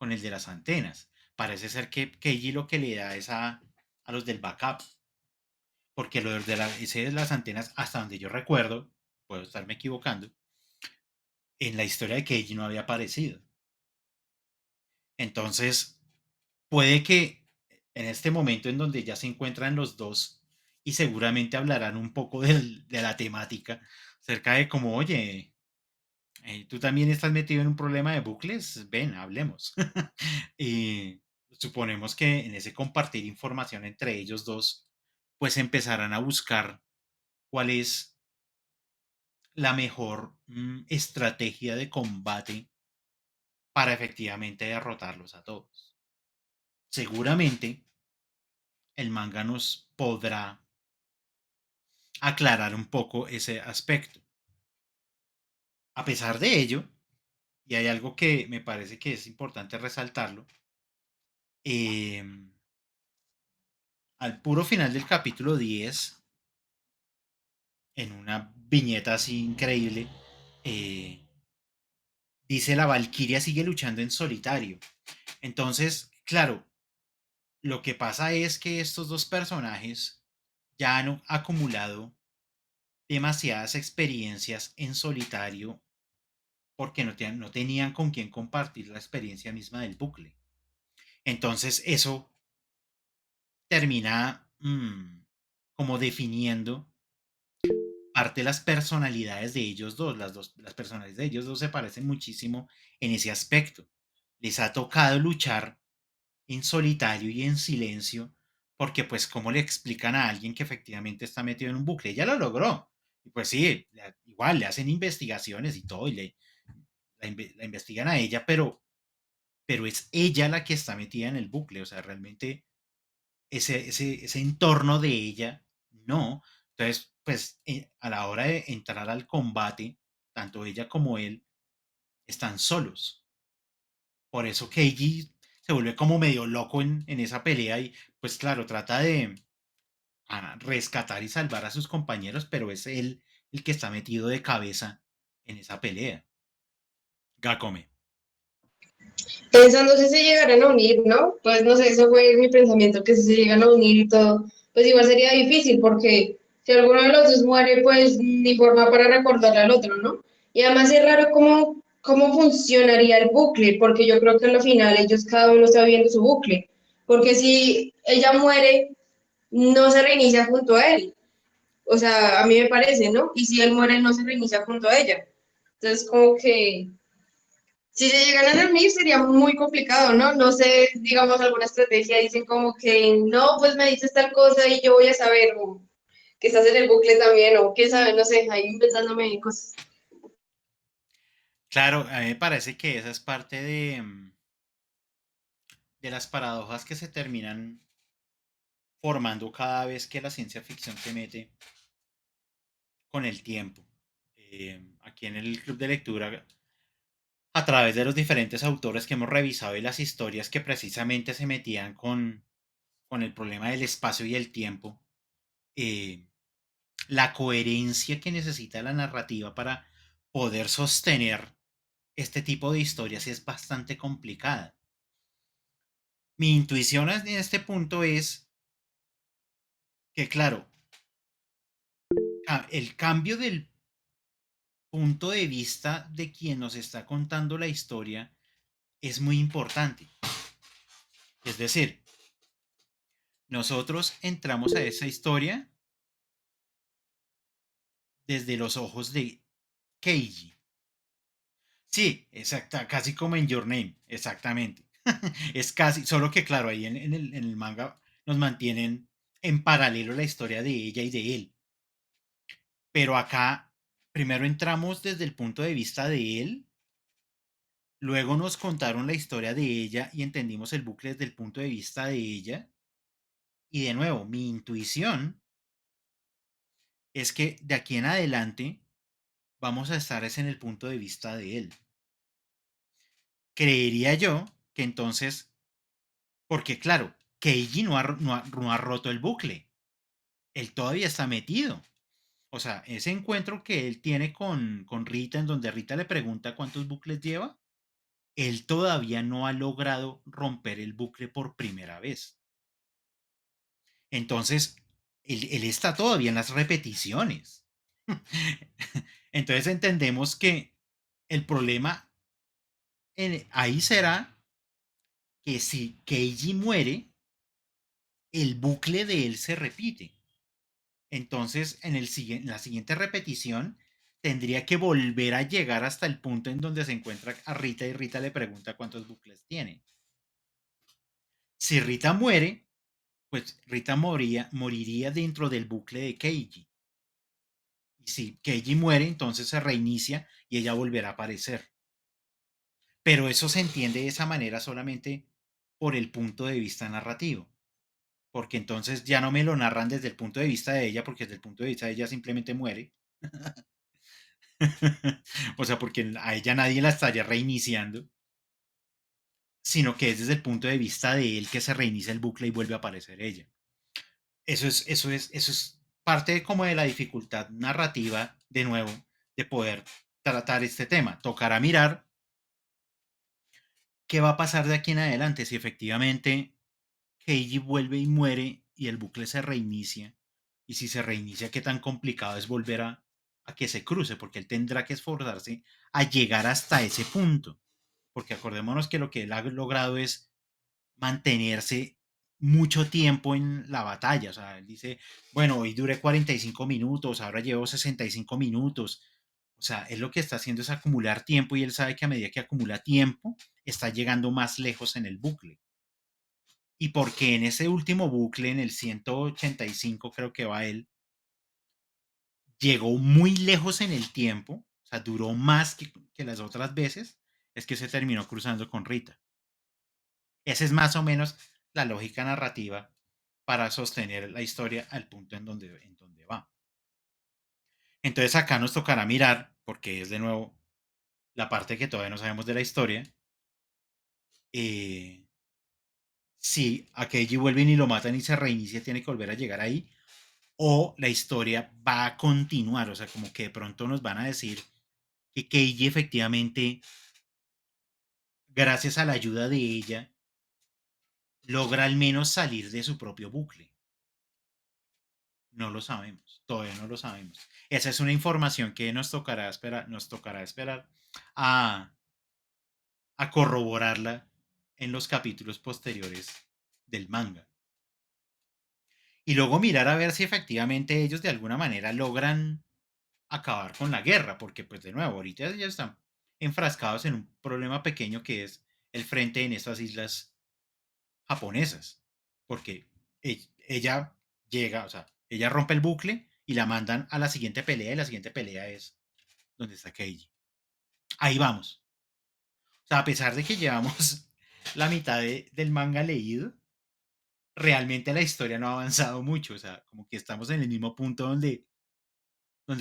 el de las antenas. Parece ser que Keiji lo que le da es a los del backup, porque lo de ese de las antenas, hasta donde yo recuerdo, puedo estarme equivocando, en la historia de Keiji no había aparecido. Entonces, puede que en este momento en donde ya se encuentran los dos y seguramente hablarán un poco de la temática, acerca de cómo, oye, tú también estás metido en un problema de bucles, ven, hablemos. Y suponemos que en ese compartir información entre ellos dos, pues empezarán a buscar cuál es la mejor estrategia de combate para efectivamente derrotarlos a todos. Seguramente el manga nos podrá aclarar un poco ese aspecto. A pesar de ello, y hay algo que me parece que es importante resaltarlo, eh, al puro final del capítulo 10, en una viñeta así increíble, eh, dice la Valquiria sigue luchando en solitario. Entonces, claro, lo que pasa es que estos dos personajes ya han acumulado demasiadas experiencias en solitario porque no tenían con quién compartir la experiencia misma del bucle. Entonces eso termina como definiendo parte de las personalidades de ellos dos. Las personalidades de ellos dos se parecen muchísimo en ese aspecto. Les ha tocado luchar en solitario y en silencio, porque pues cómo le explican a alguien que efectivamente está metido en un bucle. Ella lo logró. Y pues sí, igual le hacen investigaciones y todo, y la investigan a ella, pero es ella la que está metida en el bucle. O sea, realmente ese entorno de ella, no. Entonces, pues a la hora de entrar al combate, tanto ella como él están solos. Por eso Keiji se vuelve como medio loco en esa pelea y pues claro, trata de rescatar y salvar a sus compañeros, pero es él el que está metido de cabeza en esa pelea. Gakome. Pensando si se llegaran a unir, ¿no? Pues no sé, eso fue mi pensamiento, que si se llegan a unir y todo, pues igual sería difícil porque si alguno de los dos muere, pues ni forma para recordarle al otro, ¿no? Y además es raro cómo funcionaría el bucle, porque yo creo que en lo final ellos cada uno está viendo su bucle, porque si ella muere, no se reinicia junto a él, o sea, a mí me parece, ¿no? Y si él muere, no se reinicia junto a ella. Entonces, como que si se llegan a dormir sería muy complicado, ¿no? No sé, digamos, alguna estrategia, dicen como que no, pues me dices tal cosa y yo voy a saber, o que estás en el bucle también, o quién sabe, no sé, ahí inventándome cosas. Claro, a mí me parece que esa es parte de las paradojas que se terminan formando cada vez que la ciencia ficción se mete con el tiempo. Aquí en el club de lectura, a través de los diferentes autores que hemos revisado y las historias que precisamente se metían con el problema del espacio y el tiempo, eh, la coherencia que necesita la narrativa para poder sostener este tipo de historias es bastante complicada. Mi intuición en este punto es que, claro, el cambio del punto de vista de quien nos está contando la historia es muy importante. Es decir, nosotros entramos a esa historia desde los ojos de Keiji. Sí, exacta, casi como en Your Name, exactamente. Es casi, solo que claro, ahí en el manga nos mantienen en paralelo la historia de ella y de él. Pero acá, primero entramos desde el punto de vista de él, luego nos contaron la historia de ella y entendimos el bucle desde el punto de vista de ella. Y de nuevo, mi intuición es que de aquí en adelante vamos a estar es en el punto de vista de él. Creería yo que entonces, porque claro, Keiji no ha roto el bucle, él todavía está metido. O sea, ese encuentro que él tiene con Rita, en donde Rita le pregunta cuántos bucles lleva, él todavía no ha logrado romper el bucle por primera vez. Entonces, él está todavía en las repeticiones. Entonces entendemos que el problema ahí será que si Keiji muere, el bucle de él se repite. Entonces, en la siguiente repetición, tendría que volver a llegar hasta el punto en donde se encuentra a Rita y Rita le pregunta cuántos bucles tiene. Si Rita muere, pues Rita moriría dentro del bucle de Keiji. Y si Keiji muere, entonces se reinicia y ella volverá a aparecer. Pero eso se entiende de esa manera solamente por el punto de vista narrativo. Porque entonces ya no me lo narran desde el punto de vista de ella, porque desde el punto de vista de ella simplemente muere. O sea, porque a ella nadie la estaría reiniciando, sino que es desde el punto de vista de él que se reinicia el bucle y vuelve a aparecer ella. Eso es parte como de la dificultad narrativa, de nuevo, de poder tratar este tema. Tocará mirar qué va a pasar de aquí en adelante, si efectivamente Heiji vuelve y muere y el bucle se reinicia. Y si se reinicia, qué tan complicado es volver a que se cruce, porque él tendrá que esforzarse a llegar hasta ese punto. Porque acordémonos que lo que él ha logrado es mantenerse mucho tiempo en la batalla. O sea, él dice, bueno, hoy duré 45 minutos, ahora llevo 65 minutos. O sea, él lo que está haciendo es acumular tiempo y él sabe que a medida que acumula tiempo, está llegando más lejos en el bucle. Y porque en ese último bucle, en el 185 creo que va él, llegó muy lejos en el tiempo, o sea, duró más que las otras veces, es que se terminó cruzando con Rita. Esa es más o menos la lógica narrativa para sostener la historia al punto en donde va. Entonces acá nos tocará mirar, porque es de nuevo la parte que todavía no sabemos de la historia, eh, si a Keiji vuelven y lo matan y se reinicia, tiene que volver a llegar ahí, o la historia va a continuar, o sea, como que de pronto nos van a decir que Keiji efectivamente, gracias a la ayuda de ella, logra al menos salir de su propio bucle. No lo sabemos, todavía no lo sabemos. Esa es una información que nos tocará esperar a, a corroborarla en los capítulos posteriores del manga. Y luego mirar a ver si efectivamente ellos de alguna manera logran acabar con la guerra, porque pues de nuevo, ahorita ya están enfrascados en un problema pequeño que es el frente en estas islas japonesas, porque ella llega, o sea, ella rompe el bucle y la mandan a la siguiente pelea y la siguiente pelea es donde está Keiji. Ahí vamos. O sea, a pesar de que llevamos la mitad del manga leído, realmente la historia no ha avanzado mucho, o sea, como que estamos en el mismo punto donde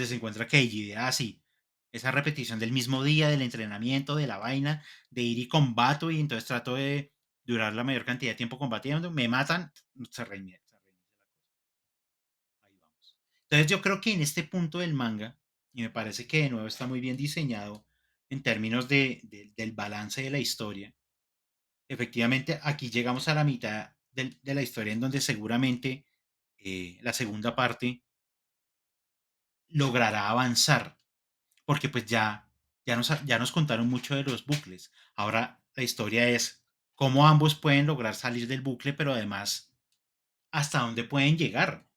se encuentra Keiji, de, sí, esa repetición del mismo día, del entrenamiento, de la vaina, de ir y combato y entonces trato de durar la mayor cantidad de tiempo combatiendo, me matan, se reinicia la cosa. Ahí vamos. Entonces yo creo que en este punto del manga, y me parece que de nuevo está muy bien diseñado en términos del balance de la historia, efectivamente aquí llegamos a la mitad de la historia en donde seguramente la segunda parte logrará avanzar porque pues ya nos contaron mucho de los bucles. Ahora la historia es cómo ambos pueden lograr salir del bucle, pero además hasta dónde pueden llegar.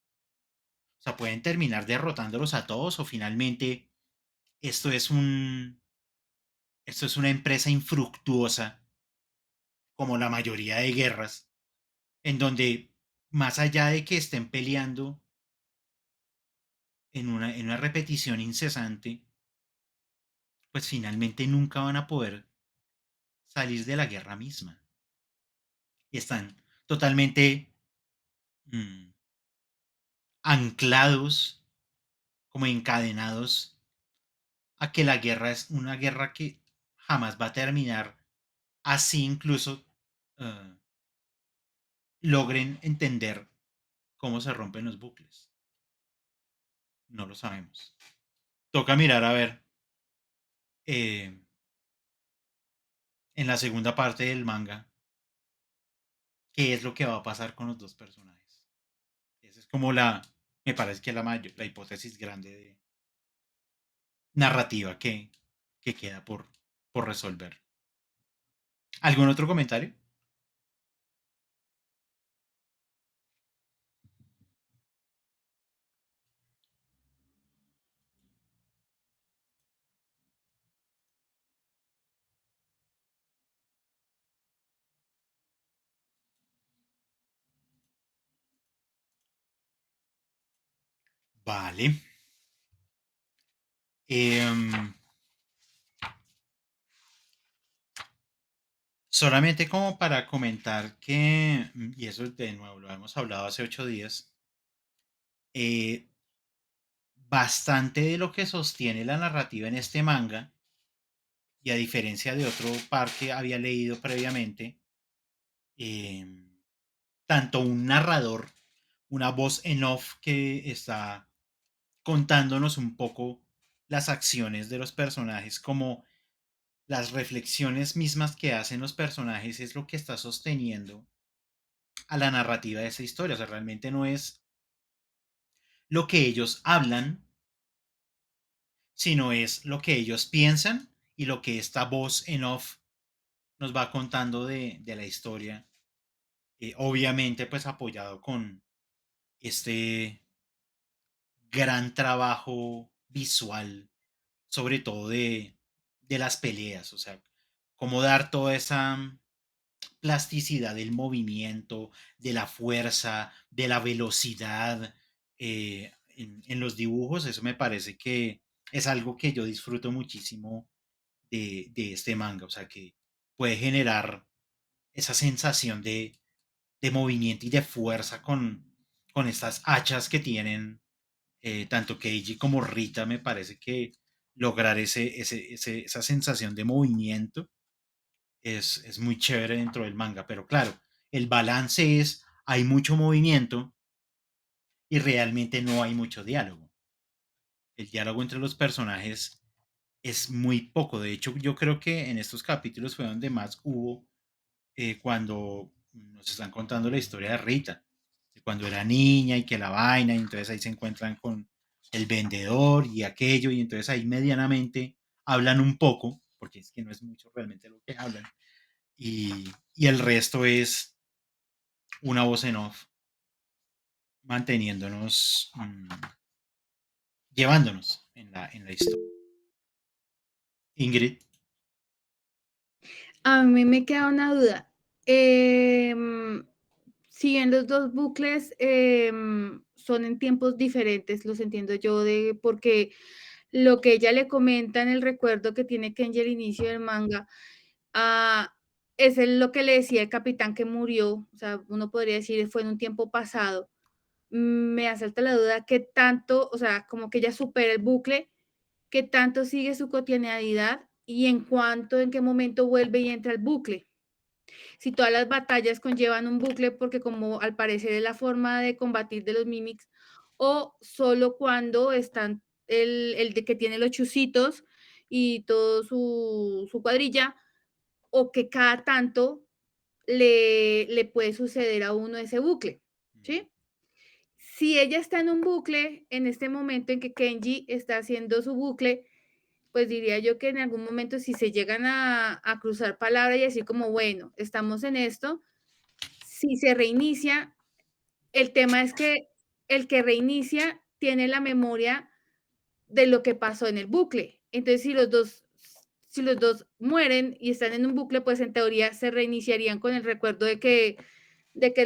O sea, pueden terminar derrotándolos a todos o finalmente esto es esto es una empresa infructuosa como la mayoría de guerras, en donde más allá de que estén peleando en una repetición incesante, pues finalmente nunca van a poder salir de la guerra misma. Y están totalmente mm, anclados, como encadenados a que la guerra es una guerra que jamás va a terminar, así incluso uh, logren entender cómo se rompen los bucles. No lo sabemos. Toca mirar a ver eh, en la segunda parte del manga qué es lo que va a pasar con los dos personajes. Esa es como me parece que la hipótesis grande de narrativa que queda por resolver. ¿Algún otro comentario? Vale. Em, Solamente como para comentar que, y eso de nuevo lo hemos hablado hace 8 días, eh, bastante de lo que sostiene la narrativa en este manga, y a diferencia de otro par que había leído previamente, eh, tanto un narrador, una voz en off que está contándonos un poco las acciones de los personajes, como las reflexiones mismas que hacen los personajes, es lo que está sosteniendo a la narrativa de esa historia. O sea, realmente no es lo que ellos hablan, sino es lo que ellos piensan y lo que esta voz en off nos va contando de la historia. Obviamente, pues apoyado con este gran trabajo visual, sobre todo de las peleas. O sea, cómo dar toda esa plasticidad del movimiento, de la fuerza, de la velocidad en los dibujos. Eso me parece que es algo que yo disfruto muchísimo de este manga. O sea, que puede generar esa sensación de movimiento y de fuerza con estas hachas que tienen tanto Keiji como Rita. Me parece que lograr esa sensación de movimiento es muy chévere dentro del manga, pero claro, el balance es, hay mucho movimiento y realmente no hay mucho diálogo. El diálogo entre los personajes es muy poco. De hecho, yo creo que en estos capítulos fue donde más hubo cuando nos están contando la historia de Rita, de cuando era niña y que la vaina, y entonces ahí se encuentran con el vendedor y aquello, y entonces ahí medianamente hablan un poco, porque es que no es mucho realmente lo que hablan, y el resto es una voz en off manteniéndonos, llevándonos en la historia. Ingrid. A mí me queda una duda. Si bien los dos bucles son en tiempos diferentes, los entiendo yo, porque lo que ella le comenta en el recuerdo que tiene Kenji al inicio del manga, ah, lo que le decía el capitán que murió, o sea, uno podría decir fue en un tiempo pasado. Me asalta la duda qué tanto, o sea, como que ella supera el bucle, qué tanto sigue su cotidianidad y en qué momento vuelve y entra al bucle. Si todas las batallas conllevan un bucle, porque como al parecer es la forma de combatir de los Mimics, o solo cuando están el de que tiene los chusitos y todo su cuadrilla, o que cada tanto le puede suceder a uno ese bucle, ¿sí? Si ella está en un bucle, en este momento en que Kenji está haciendo su bucle, pues diría yo que en algún momento si se llegan a cruzar palabras y decir como, bueno, estamos en esto, si se reinicia, el tema es que el que reinicia tiene la memoria de lo que pasó en el bucle. Entonces, si los dos mueren y están en un bucle, pues en teoría se reiniciarían con el recuerdo de que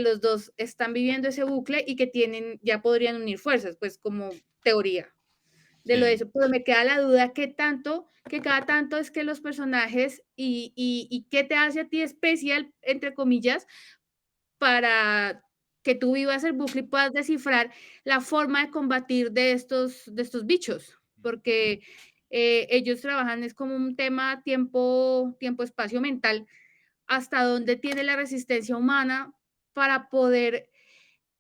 los dos están viviendo ese bucle y que tienen, ya podrían unir fuerzas, pues como teoría de lo de Sí. eso, pero me queda la duda que cada tanto es que los personajes y qué te hace a ti especial, entre comillas, para que tú vivas el bucle y puedas descifrar la forma de combatir de estos bichos, porque ellos trabajan, es como un tema tiempo, espacio mental, hasta dónde tiene la resistencia humana para poder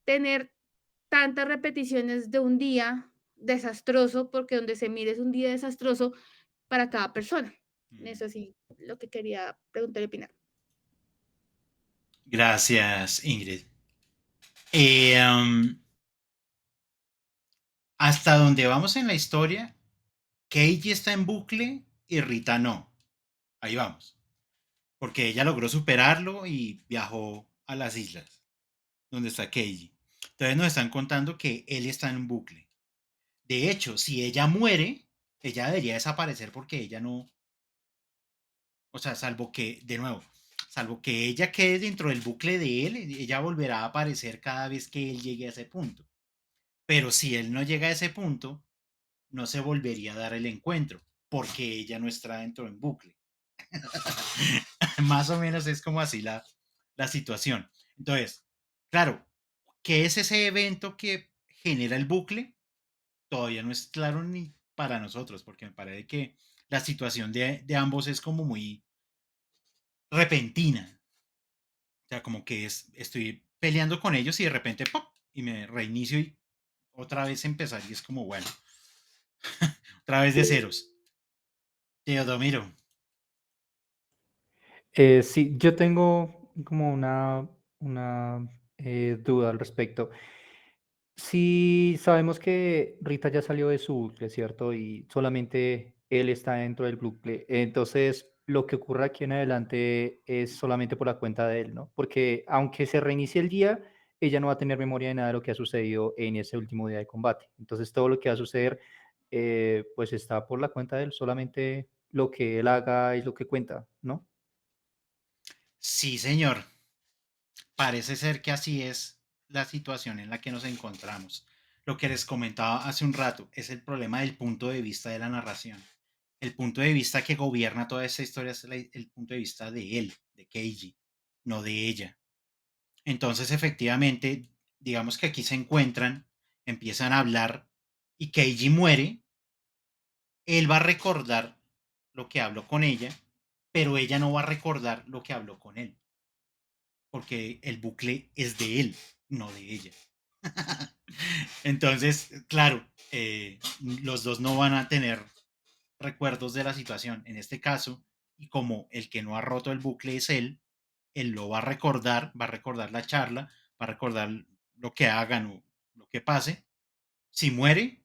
tener tantas repeticiones de un día desastroso, porque donde se mire es un día desastroso para cada persona. Mm. Eso sí, lo que quería preguntar y opinar. Gracias, Ingrid. Eh, um, hasta donde vamos en la historia, Keiji está en bucle y Rita no. Ahí vamos. Porque ella logró superarlo y viajó a las islas, donde está Keiji. Entonces nos están contando que él está en un bucle. De hecho, si ella muere, ella debería desaparecer porque ella no, o sea, salvo que, de nuevo, salvo que ella quede dentro del bucle de él, ella volverá a aparecer cada vez que él llegue a ese punto. Pero si él no llega a ese punto, no se volvería a dar el encuentro, porque ella no está dentro del bucle. Más o menos es como así la situación. Entonces, claro, ¿qué es ese evento que genera el bucle? Todavía no es claro ni para nosotros, porque me parece que la situación de ambos es como muy repentina. O sea, como que estoy peleando con ellos y de repente ¡pop! Y me reinicio y otra vez empezar y es como, bueno, otra vez de ceros. Teodomiro. Sí, yo tengo como una duda al respecto. Si sabemos que Rita ya salió de su bucle, ¿cierto? Y solamente él está dentro del bucle. Entonces, lo que ocurra aquí en adelante es solamente por la cuenta de él, ¿no? Porque aunque se reinicie el día, ella no va a tener memoria de nada de lo que ha sucedido en ese último día de combate. Entonces, todo lo que va a suceder, pues está por la cuenta de él. Solamente lo que él haga es lo que cuenta, ¿no? Sí, señor. Parece ser que así es la situación en la que nos encontramos. Lo que les comentaba hace un rato es el problema del punto de vista de la narración. El punto de vista que gobierna toda esta historia es el punto de vista de él, de Keiji, no de ella. Entonces, efectivamente, digamos que aquí se encuentran, empiezan a hablar y Keiji muere. Él va a recordar lo que habló con ella, pero ella no va a recordar lo que habló con él, porque el bucle es de él, no de ella. Entonces, claro, los dos no van a tener recuerdos de la situación. En este caso, y como el que no ha roto el bucle es él lo va a recordar la charla, va a recordar lo que hagan o lo que pase. Si muere,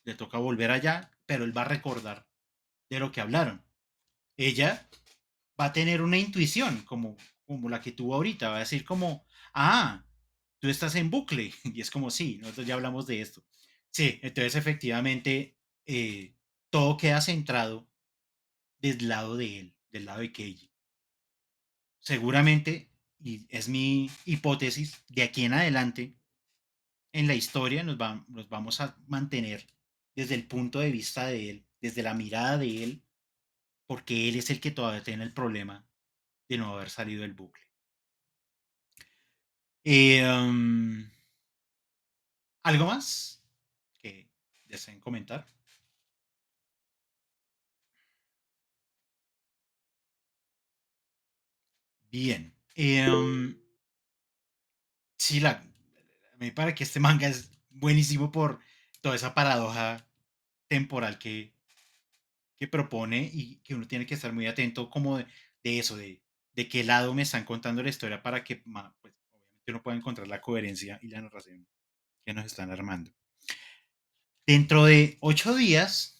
le toca volver allá, pero él va a recordar de lo que hablaron. Ella va a tener una intuición como la que tuvo ahorita, va a decir como, ah, tú estás en bucle. Y es como, sí, nosotros ya hablamos de esto. Sí, entonces efectivamente todo queda centrado del lado de él, del lado de Keiji. Seguramente, y es mi hipótesis, de aquí en adelante en la historia nos vamos a mantener desde el punto de vista de él, desde la mirada de él, porque él es el que todavía tiene el problema de no haber salido del bucle. Um, ¿Algo más que deseen comentar? Bien. Sí, a mí para que este manga es buenísimo por toda esa paradoja temporal que propone y que uno tiene que estar muy atento como de eso, de qué lado me están contando la historia para que pues, obviamente uno pueda encontrar la coherencia y la narración que nos están armando. Dentro de 8 días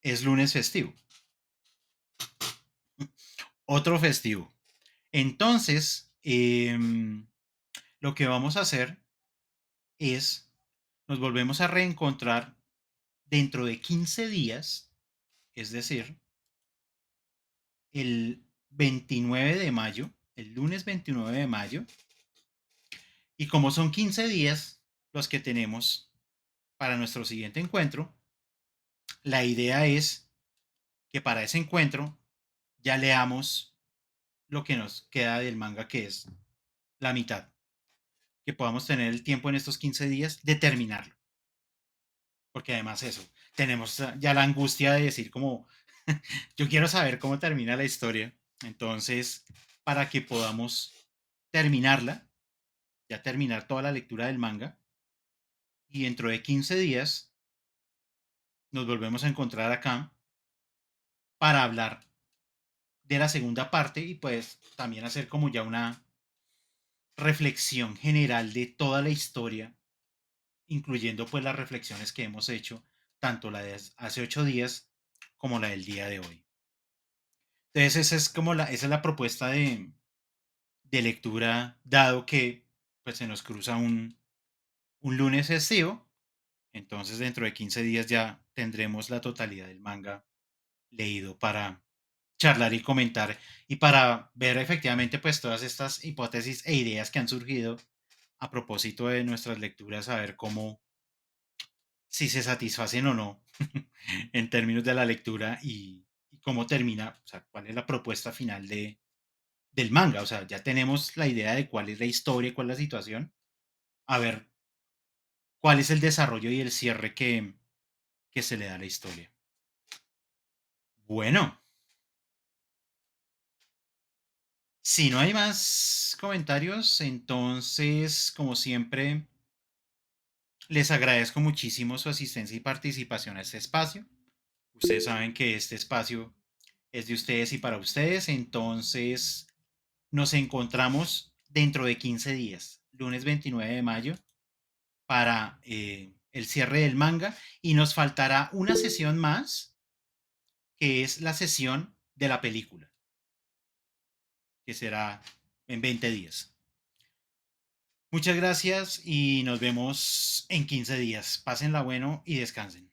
es lunes festivo. Otro festivo. Entonces, lo que vamos a hacer es, nos volvemos a reencontrar dentro de 15 días, es decir, el 29 de mayo, el lunes 29 de mayo, y como son 15 días los que tenemos para nuestro siguiente encuentro, la idea es que para ese encuentro ya leamos lo que nos queda del manga, que es la mitad, que podamos tener el tiempo en estos 15 días de terminarlo. Porque además eso, tenemos ya la angustia de decir como, yo quiero saber cómo termina la historia. Entonces, para que podamos terminarla, ya terminar toda la lectura del manga, y dentro de 15 días nos volvemos a encontrar acá para hablar de la segunda parte y pues también hacer como ya una reflexión general de toda la historia, incluyendo pues las reflexiones que hemos hecho, tanto la de hace 8 días como la del día de hoy. Entonces esa es como esa es la propuesta de lectura, dado que pues se nos cruza un lunes festivo. Entonces dentro de 15 días ya tendremos la totalidad del manga leído para charlar y comentar y para ver efectivamente pues todas estas hipótesis e ideas que han surgido a propósito de nuestras lecturas, a ver cómo, si se satisfacen o no en términos de la lectura y cómo termina, o sea, cuál es la propuesta final del manga. O sea, ya tenemos la idea de cuál es la historia, cuál es la situación, a ver cuál es el desarrollo y el cierre que se le da a la historia. Bueno, si no hay más comentarios, entonces, como siempre, les agradezco muchísimo su asistencia y participación a este espacio. Ustedes saben que este espacio es de ustedes y para ustedes, entonces nos encontramos dentro de 15 días, lunes 29 de mayo, para el cierre del manga y nos faltará una sesión más, que es la sesión de la película, que será en 20 días. Muchas gracias y nos vemos en 15 días. Pásenla bueno y descansen.